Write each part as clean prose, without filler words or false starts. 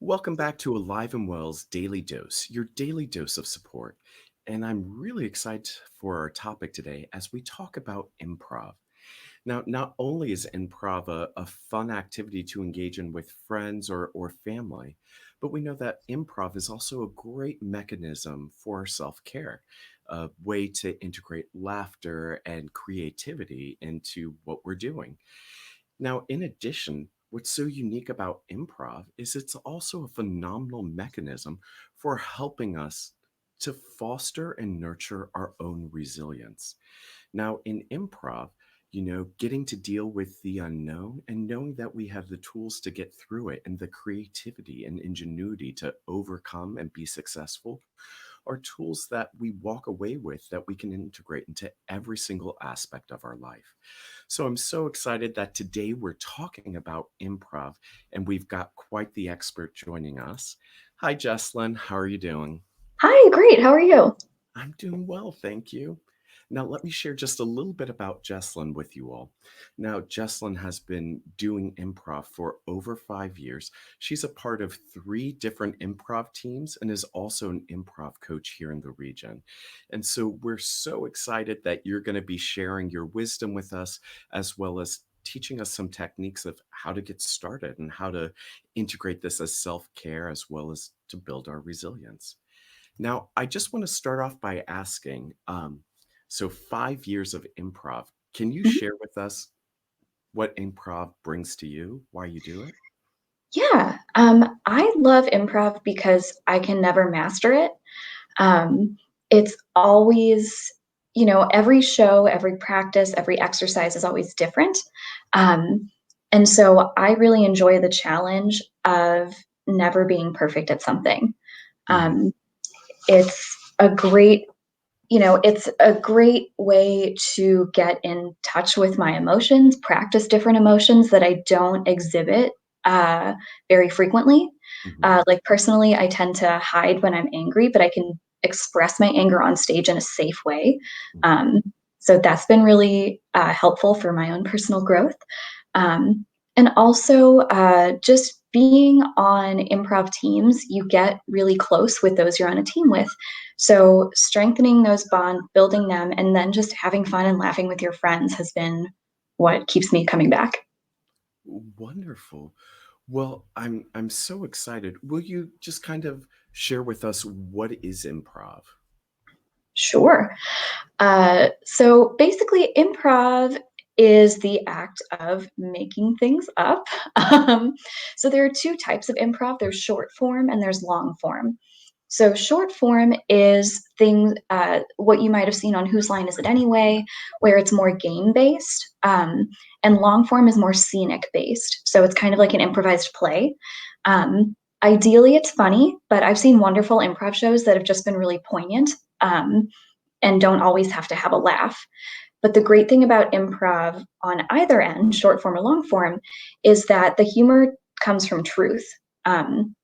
Welcome back to Alive and Well's Daily Dose, your daily dose of support. And I'm really excited for our topic today as we talk about improv. Now, not only is improv a fun activity to engage in with friends or family, but we know that improv is also a great mechanism for self care, a way to integrate laughter and creativity into what we're doing. Now, in addition, what's so unique about improv is it's also a phenomenal mechanism for helping us to foster and nurture our own resilience. Now, in improv, getting to deal with the unknown and knowing that we have the tools to get through it and the creativity and ingenuity to overcome and be successful are tools that we walk away with that we can integrate into every single aspect of our life. So I'm so excited that today we're talking about improv and we've got quite the expert joining us. Hi, Jesslyn. How are you doing? Hi, great. How are you? I'm doing well, thank you. Now, let me share just a little bit about Jesslyn with you all. Now, Jesslyn has been doing improv for over 5 years. She's a part of three different improv teams and is also an improv coach here in the region. And so we're so excited that you're going to be sharing your wisdom with us, as well as teaching us some techniques of how to get started and how to integrate this as self care, as well as to build our resilience. Now, I just want to start off by asking, so 5 years of improv, can you Mhm. share with us what improv brings to you, why you do it? Yeah, I love improv because I can never master it. It's always, every show, every practice, every exercise is always different. Um, and so I really enjoy the challenge of never being perfect at something. Mhm. Um, it's a great it's a great way to get in touch with my emotions, practice different emotions that I don't exhibit uh, very frequently. Mhm. Like personally, I tend to hide when I'm angry, but I can express my anger on stage in a safe way. Mhm. Um, so that's been really helpful for my own personal growth. And also, just being on improv teams, you get really close with those you're on a team with. So, strengthening those bonds, building them, and then just having fun and laughing with your friends has been what keeps me coming back. Wonderful. Well, I'm so excited. Will you just kind of share with us what is improv? Sure. So basically, improv is the act of making things up. Um, so there are two types of improv, there's short form and there's long form. So short form is things what you might have seen on Whose Line Is It Anyway, where it's more game based, and long form is more scenic based. So it's kind of like an improvised play. Ideally, it's funny, but I've seen wonderful improv shows that have just been really poignant. And don't always have to have a laugh. But the great thing about improv on either end, short form or long form, is that the humor comes from truth. Um,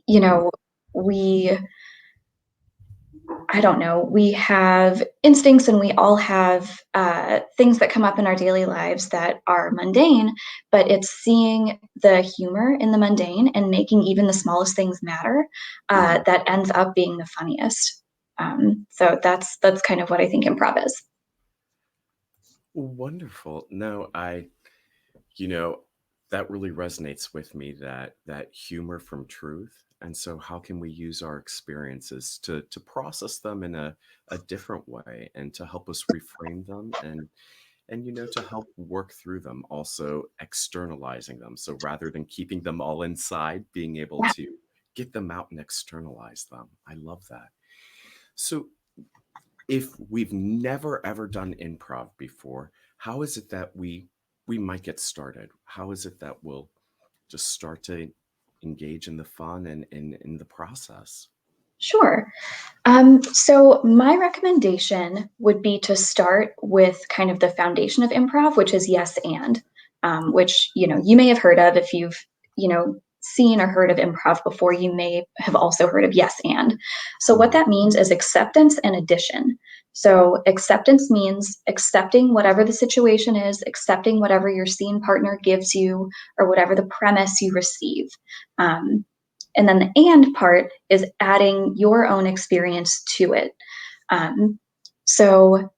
you Mhm. know, we, I don't know, we have instincts and we all have things that come up in our daily lives that are mundane, but it's seeing the humor in the mundane and making even the smallest things matter Mhm. that ends up being the funniest. So that's kind of what I think improv is. Wonderful. No, you know, that really resonates with me that humor from truth. And so how can we use our experiences to process them in a different way and to help us reframe them and to help work through them, also externalizing them. So rather than keeping them all inside, being able Yeah. to get them out and externalize them. I love that. So if we've never ever done improv before, how is it that we might get started? How is it that we'll just start to engage in the fun and in the process? Sure. So my recommendation would be to start with kind of the foundation of improv, which is yes and, which you may have heard of if you've seen or heard of improv before. You may have also heard of yes and. So what Mhm. that means is acceptance and addition. So acceptance means accepting whatever the situation is, accepting whatever your scene partner gives you, or whatever the premise you receive. Um, And then the and part is adding your own experience to it. Um, so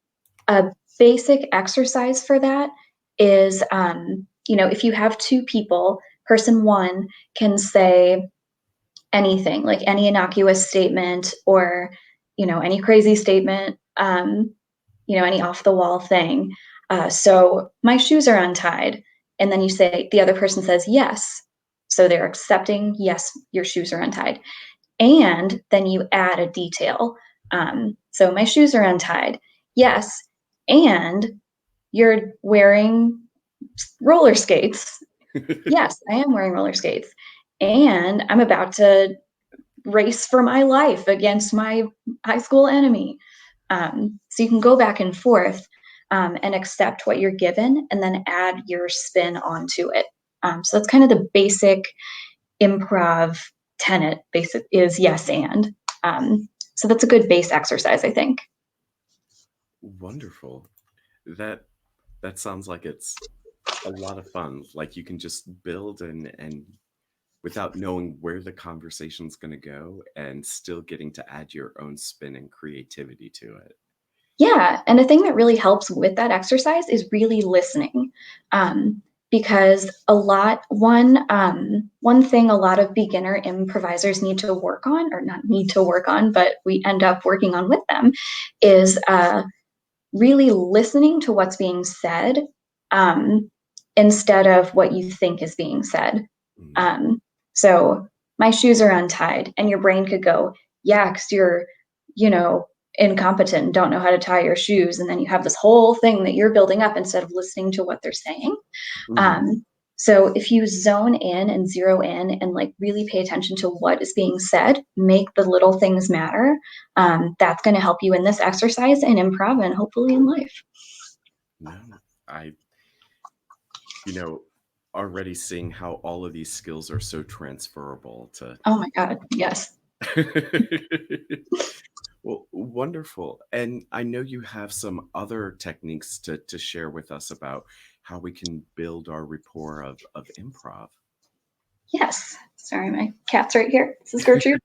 a basic exercise for that is, if you have two people, person one can say anything, like any innocuous statement or, any crazy statement, any off the wall thing. So my shoes are untied. And then the other person says yes. So they're accepting, yes, your shoes are untied. And then you add a detail. So my shoes are untied. Yes. And you're wearing roller skates. Yes, I am wearing roller skates. And I'm about to race for my life against my high school enemy. So you can go back and forth and accept what you're given and then add your spin onto it. So that's kind of the basic improv tenet, basic is yes and. So that's a good base exercise, I think. Wonderful. That that sounds like it's a lot of fun. Like you can just build and without knowing where the conversation's going to go and still getting to add your own spin and creativity to it. Yeah, and the thing that really helps with that exercise is really listening, because one thing a lot of beginner improvisers need to work on, or not need to work on, but we end up working on with them, is really listening to what's being said, um, instead of what you think is being said. Mhm. Um, so my shoes are untied, and your brain could go, yeah, because you're, you know, incompetent and don't know how to tie your shoes. And then you have this whole thing that you're building up instead of listening to what they're saying. Mhm. Um, so if you zone in and zero in and like really pay attention to what is being said, make the little things matter. That's going to help you in this exercise and improv and hopefully in life. No, I, you know, already seeing how all of these skills are so transferable to. Oh my God. Yes. Well, wonderful. And I know you have some other techniques to share with us about how we can build our rapport of improv. Yes. Sorry, my cat's right here. This is Gertrude.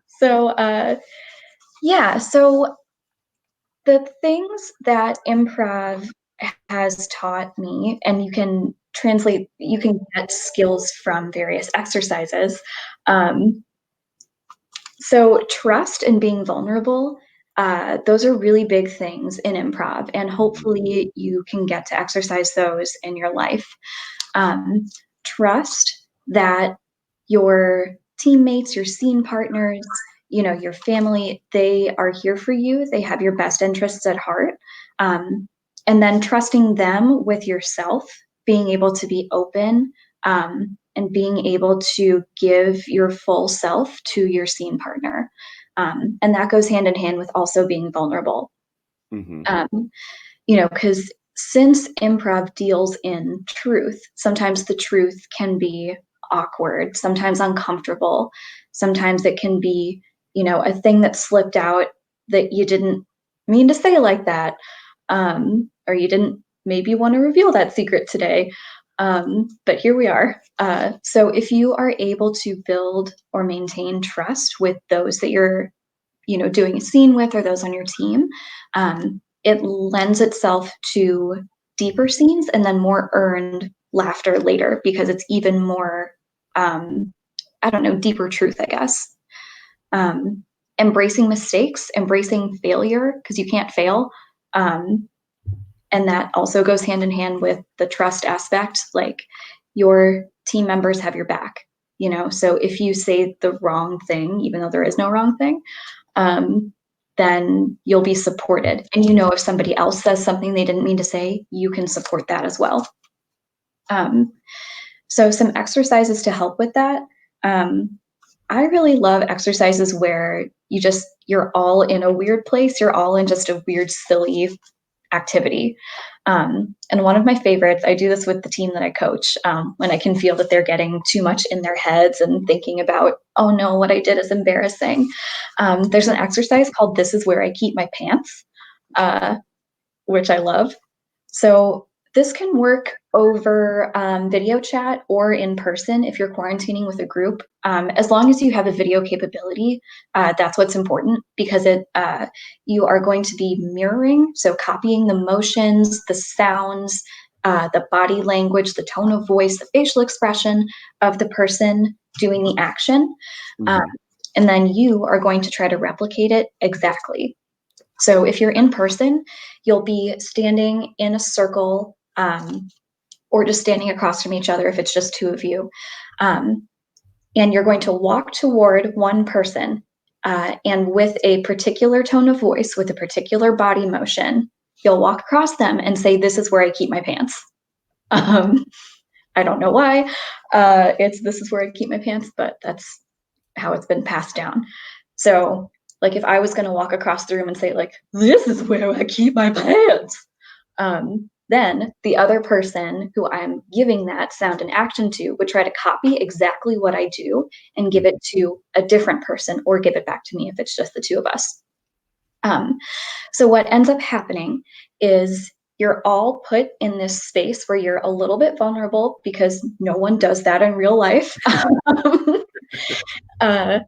so, yeah. So the things that improv has taught me, and you can get skills from various exercises. Um, so, trust and being vulnerable, those are really big things in improv, and Mhm. hopefully, you can get to exercise those in your life. Um, Trust that your teammates, your scene partners, your family, they are here for you. They have your best interests at heart. Um, and then trusting them with yourself, being able to be open, and being able to give your full self to your scene partner. And that goes hand in hand with also being vulnerable. Mhm. Um, because since improv deals in truth, sometimes the truth can be awkward, sometimes uncomfortable, sometimes it can be, a thing that slipped out that you didn't mean to say like that, or you didn't maybe want to reveal that secret today. But here we are. So if you are able to build or maintain trust with those that you're doing a scene with or those on your team, it lends itself to deeper scenes and then more earned laughter later because it's even more, um, I don't know, deeper truth, I guess. Um, Embracing mistakes, embracing failure because you can't fail. Um, and that also goes hand in hand with the trust aspect. Like your team members have your back, so if you say the wrong thing, even though there is no wrong thing, um, then you'll be supported. And if somebody else says something they didn't mean to say, you can support that as well. Um, so, some exercises to help with that. Um, I really love exercises where you're all in a weird place, you're all in just a weird, silly activity. And one of my favorites, I do this with the team that I coach, when I can feel that they're getting too much in their heads and thinking about, oh no, what I did is embarrassing. There's an exercise called This Is Where I Keep My Pants, uh, which I love. So This can work over video chat or in person if you're quarantining with a group. As long as you have a video capability, that's what's important because you are going to be mirroring, so copying the motions, the sounds, the body language, the tone of voice, the facial expression of the person doing the action. Um, Hmm. and then you are going to try to replicate it exactly. So if you're in person, you'll be standing in a circle or just standing across from each other if it's just two of you. Um, and you're going to walk toward one person and with a particular tone of voice, with a particular body motion, you'll walk across them and say, "This is where I keep my pants." Um, I don't know why. It's "This is where I keep my pants," but that's how it's been passed down. So, like, if I was going to walk across the room and say, like, "This is where I keep my pants," then the other person who I'm giving that sound and action to would try to copy exactly what I do and give it to a different person or give it back to me if it's just the two of us. Um, so, what ends up happening is you're all put in this space where you're a little bit vulnerable because no one does that in real life. uh,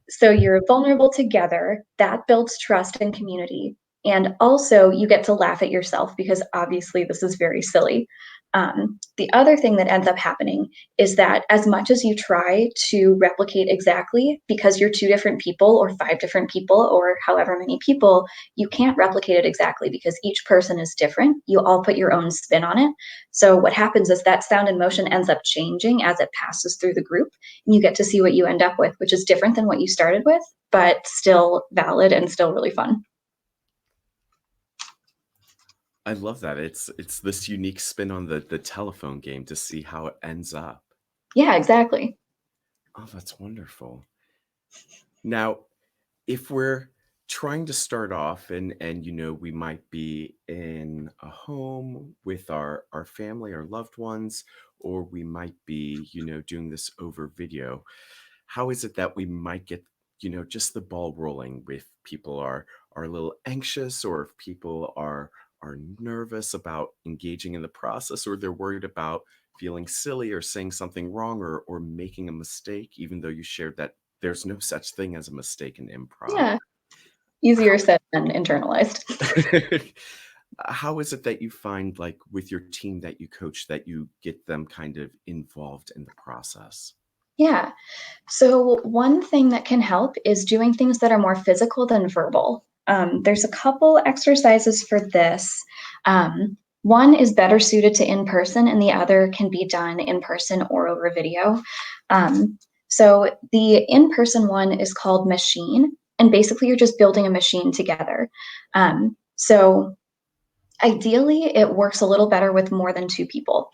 so you're vulnerable together. That builds trust and community. And also, you get to laugh at yourself because obviously this is very silly. The other thing that ends up happening is that as much as you try to replicate exactly, because you're two different people or five different people or however many people, you can't replicate it exactly because each person is different. You all put your own spin on it. So, what happens is that sound and motion ends up changing as it passes through the group and you get to see what you end up with, which is different than what you started with, but still valid and still really fun. I love that. It's this unique spin on the telephone game to see how it ends up. Yeah, exactly. Oh, that's wonderful. Now, if we're trying to start off and we might be in a home with our family, our loved ones, or we might be, doing this over video, how is it that we might get, just the ball rolling if people are a little anxious or if people are nervous about engaging in the process or they're worried about feeling silly or saying something wrong or making a mistake, even though you shared that there's no such thing as a mistake in improv. Yeah, easier said than internalized. How is it that you find, like, with your team that you coach, that you get them kind of involved in the process? Yeah. So, one thing that can help is doing things that are more physical than verbal. There's a couple exercises for this. One is better suited to in person, and the other can be done in person or over video. So, the in person one is called machine, and basically, you're just building a machine together. So, ideally, it works a little better with more than two people,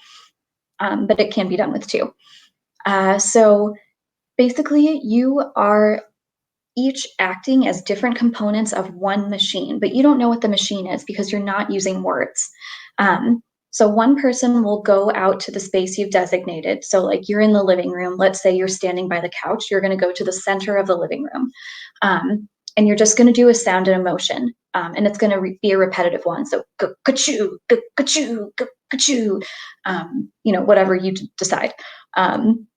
but it can be done with two. So, basically, you are each acting as different components of one machine, but you don't know what the machine is because you're not using words. Um, so one person will go out to the space you've designated. So, like you're in the living room. Let's say you're standing by the couch. You're going to go to the center of the living room, and you're just going to do a sound and emotion, and it's going to be a repetitive one. So, ka-choo, ka-choo, ka-choo, whatever you decide. Um,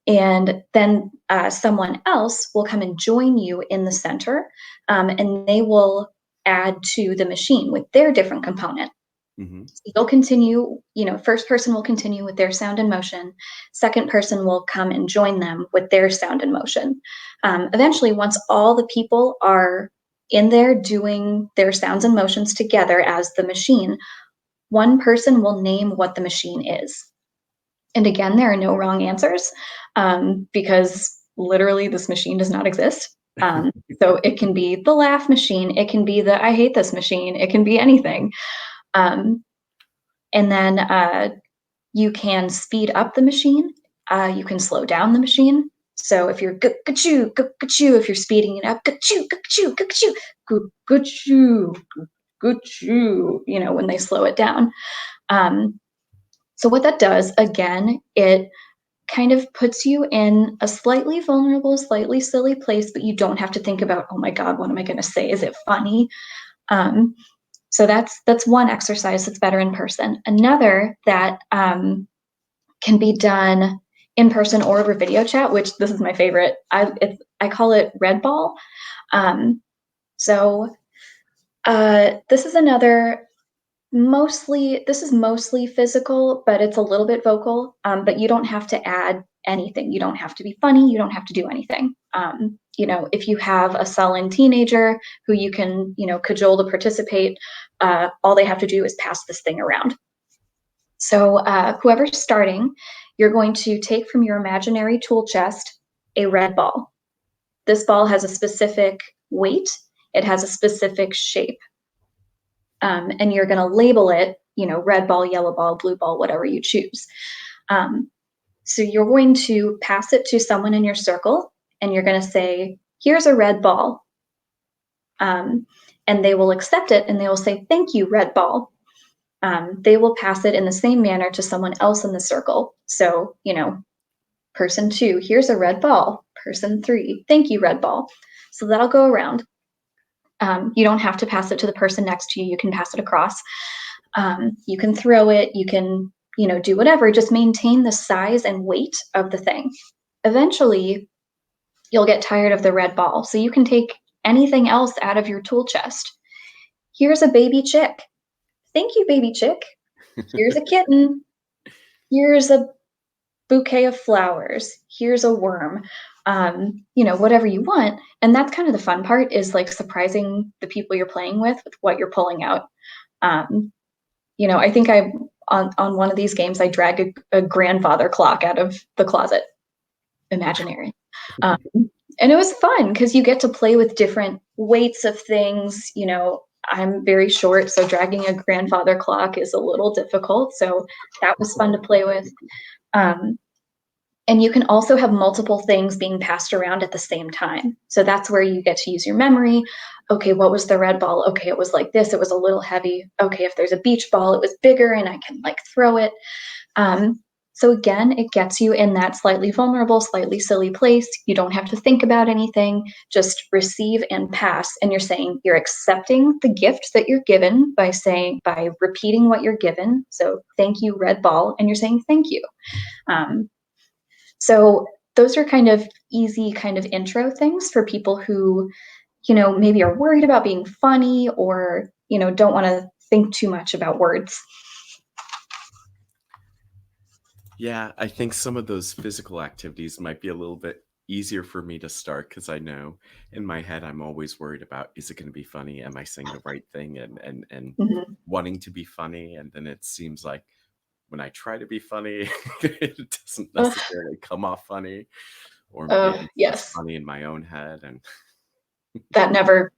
and then someone else will come and join you in the center, and they will add to the machine with their different component. Mhm. So you'll continue, first person will continue with their sound and motion. Second person will come and join them with their sound and motion. Eventually, once all the people are in there doing their sounds and motions together as the machine, one person will name what the machine is. And again, there are no wrong answers because literally this machine does not exist. So it can be the laugh machine, it can be the I hate this machine, it can be anything. Um, and then you can speed up the machine, you can slow down the machine. So if you're choo choo if you're speeding it up, choo choo choo choo choo when they slow it down. Um, so what that does, again, it kind of puts you in a slightly vulnerable, slightly silly place, but you don't have to think about, oh my God, what am I going to say? Is it funny? Um, So that's one exercise that's better in person. Another that can be done in person or over video chat, which this is my favorite. I call it red ball. Um, so this is another this is mostly physical, but it's a little bit vocal. But you don't have to add anything. You don't have to be funny. You don't have to do anything. If you have a sullen teenager who you can, cajole to participate, all they have to do is pass this thing around. So whoever's starting, you're going to take from your imaginary tool chest a red ball. This ball has a specific weight. It has a specific shape. And you're going to label it, red ball, yellow ball, blue ball, whatever you choose. So you're going to pass it to someone in your circle, and you're going to say, here's a red ball. And they will accept it, and they will say, thank you, red ball. They will pass it in the same manner to someone else in the circle. So, person 2, here's a red ball. Person 3, thank you, red ball. So that'll go around. You don't have to pass it to the person next to you. You can pass it across. You can throw it. You can, do whatever. Just maintain the size and weight of the thing. Eventually, you'll get tired of the red ball. So you can take anything else out of your tool chest. Here's a baby chick. Thank you, baby chick. Here's a kitten. Here's a bouquet of flowers. Here's a worm. Whatever you want. And that's kind of the fun part, is like surprising the people you're playing with what you're pulling out. I think on one of these games, I dragged a grandfather clock out of the closet, imaginary. Um, and it was fun because you get to play with different weights of things. I'm very short, so dragging a grandfather clock is a little difficult. So that was fun to play with. And you can also have multiple things being passed around at the same time. So that's where you get to use your memory. Okay, what was the red ball? Okay, it was like this. It was a little heavy. Okay, if there's a beach ball, it was bigger and I can throw it. So again, it gets you in that slightly vulnerable, slightly silly place. You don't have to think about anything, just receive and pass. And you're saying you're accepting the gift that you're given by repeating what you're given. So thank you, red ball. And you're saying thank you. So those are kind of easy kind of intro things for people who, maybe are worried about being funny or, don't want to think too much about words. Yeah, I think some of those physical activities might be a little bit easier for me to start because I know in my head I'm always worried about, is it going to be funny? Am I saying the right thing? And Mhm. wanting to be funny. And then it seems like when I try to be funny, it doesn't Ugh, necessarily come off funny, or maybe it's just yes, funny in my own head. And that never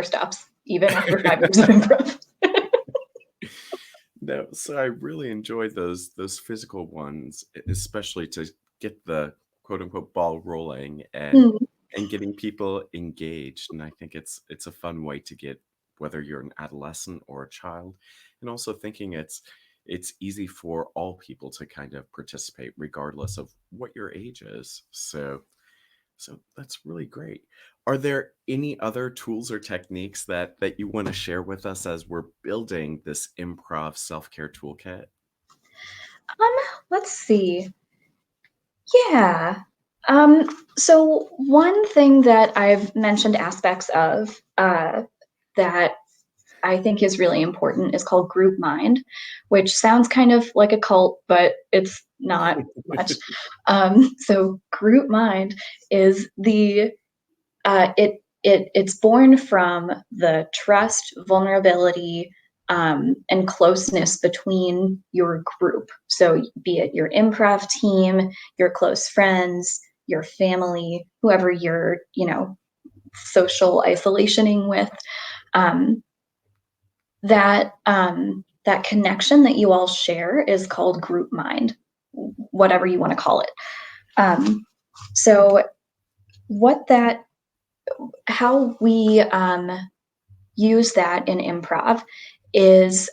stops, even after 5 years of improv. no, so I really enjoyed those physical ones, especially to get the quote unquote ball rolling Mm, and getting people engaged. And I think it's a fun way to get, whether you're an adolescent or a child, and also thinking it's easy for all people to kind of participate regardless of what your age is. So that's really great. Are there any other tools or techniques that you want to share with us as we're building this improv self-care toolkit? um, let's see. Yeah. Um, so one thing that I've mentioned aspects of that I think is really important is called group mind, which sounds kind of like a cult, but it's not much. So group mind is it's born from the trust, vulnerability, and closeness between your group. So be it your improv team, your close friends, your family, whoever you're, social isolationing with. Um, that connection that you all share is called group mind, whatever you want to call it. So what that how we use that in improv is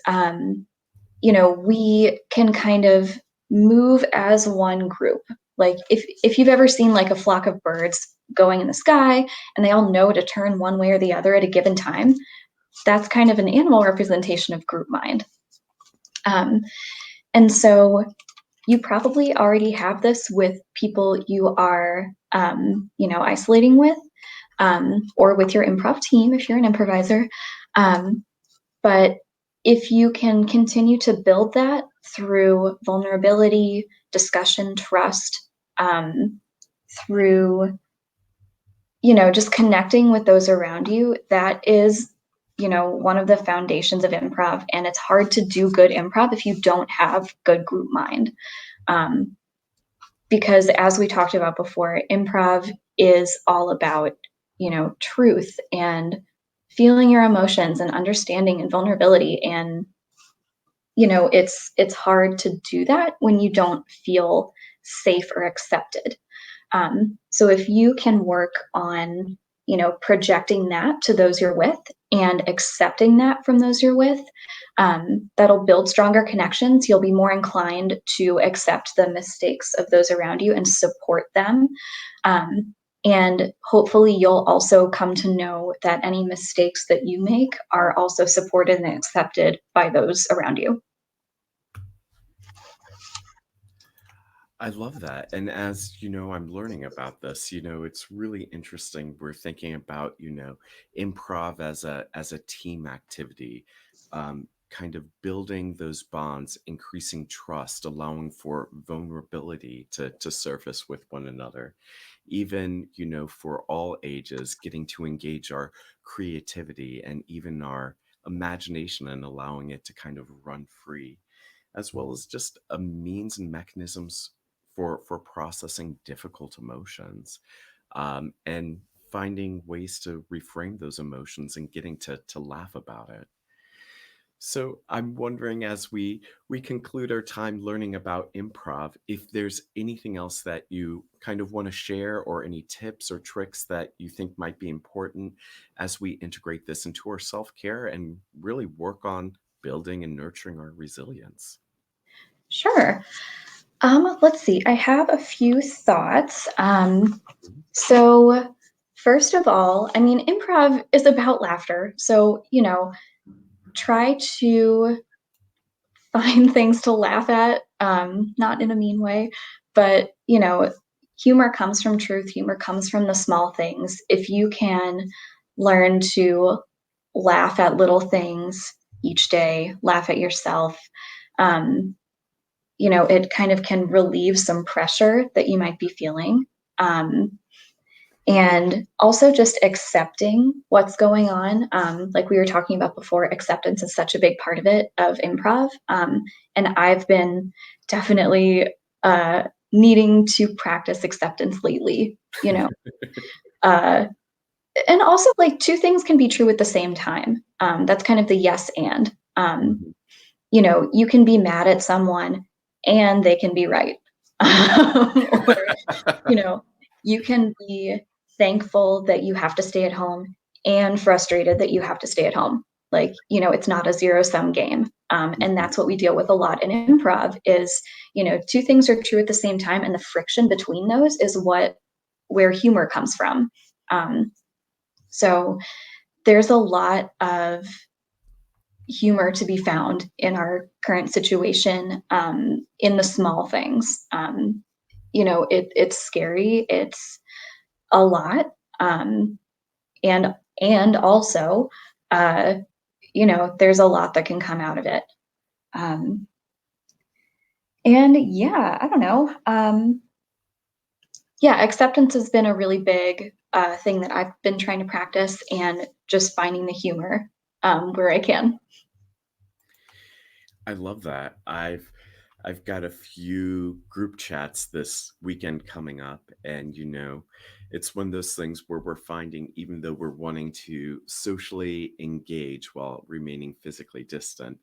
we can kind of move as one group. Like if you've ever seen like a flock of birds going in the sky and they all know to turn one way or the other at a given time, that's kind of an animal representation of group mind. Um, and so you probably already have this with people you are, isolating with, or with your improv team if you're an improviser. Um, but if you can continue to build that through vulnerability, discussion, trust, um, through just connecting with those around you, that is, one of the foundations of improv. And it's hard to do good improv if you don't have good group mind. Um, because as we talked about before, improv is all about, truth and feeling your emotions and understanding and vulnerability. And, it's hard to do that when you don't feel safe or accepted. So if you can work on, projecting that to those you're with and accepting that from those you're with, that'll build stronger connections. You'll be more inclined to accept the mistakes of those around you and support them. Um, and hopefully, you'll also come to know that any mistakes that you make are also supported and accepted by those around you. I love that. And as I'm learning about this, it's really interesting. We're thinking about, improv as a team activity, kind of building those bonds, increasing trust, allowing for vulnerability to surface with one another. Even, for all ages, getting to engage our creativity and even our imagination and allowing it to kind of run free, as well as just a means and mechanisms for processing difficult emotions, and finding ways to reframe those emotions and getting to laugh about it. So I'm wondering, as we conclude our time learning about improv, if there's anything else that you kind of want to share, or any tips or tricks that you think might be important as we integrate this into our self-care and really work on building and nurturing our resilience. Sure. Let's see. I have a few thoughts. Mhm. So, first of all, I mean, improv is about laughter. So, try to find things to laugh at, not in a mean way, but, humor comes from truth. Humor comes from the small things. If you can learn to laugh at little things each day, laugh at yourself, um, it kind of can relieve some pressure that you might be feeling. Um, and also just accepting what's going on. Like we were talking about before, acceptance is such a big part of it, of improv. And I've been definitely needing to practice acceptance lately, Uh, and also, like, two things can be true at the same time. That's kind of the yes and. Mhm. You can be mad at someone and they can be right. Or, you know, you can be thankful that you have to stay at home and frustrated that you have to stay at home. Like, it's not a zero-sum game. And Mhm. that's what we deal with a lot in improv is, two things are true at the same time, and the friction between those is where humor comes from. Um, so there's a lot of humor to be found in our current situation, in the small things. It's scary. It's a lot, um, and also, uh, there's a lot that can come out of it. Um, and yeah, I don't know. Yeah, acceptance has been a really big thing that I've been trying to practice, and just finding the humor where I can. I love that. I've got a few group chats this weekend coming up, and it's one of those things where we're finding, even though we're wanting to socially engage while remaining physically distant,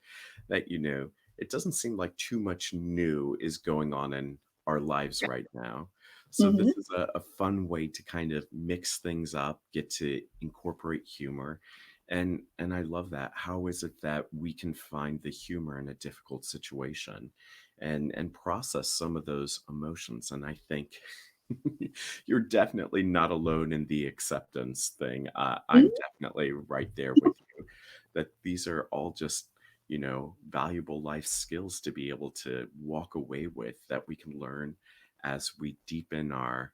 that it doesn't seem like too much new is going on in our lives right now. So Mhm. this is a fun way to kind of mix things up, get to incorporate humor, and I love that. How is it that we can find the humor in a difficult situation and process some of those emotions? And I think you're definitely not alone in the acceptance thing. I'm Mhm. definitely right there with you. that these are all just, valuable life skills to be able to walk away with that we can learn as we deepen our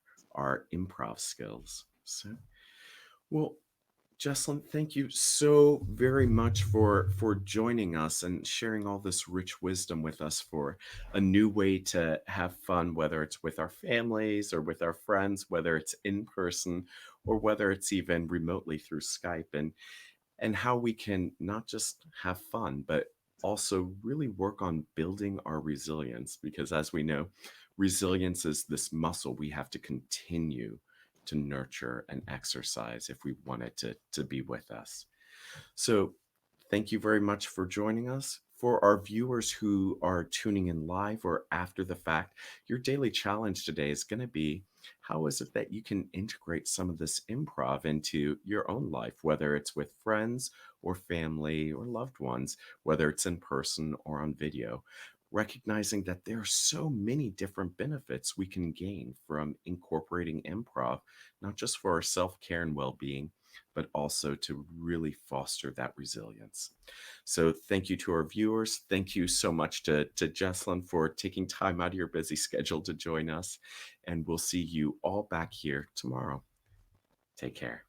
improv skills. So, well, Jesselyn, thank you so very much for joining us and sharing all this rich wisdom with us for a new way to have fun, whether it's with our families or with our friends, whether it's in person or whether it's even remotely through Skype, and how we can not just have fun, but also really work on building our resilience. Because as we know, resilience is this muscle we have to continue to nurture and exercise if we want it to be with us. So, thank you very much for joining us. For our viewers who are tuning in live or after the fact, your daily challenge today is going to be, how is it that you can integrate some of this improv into your own life, whether it's with friends or family or loved ones, whether it's in person or on video? Recognizing that there are so many different benefits we can gain from incorporating improv, not just for our self care and well being, but also to really foster that resilience. So thank you to our viewers. Thank you so much to Jesselyn for taking time out of your busy schedule to join us. And we'll see you all back here tomorrow. Take care.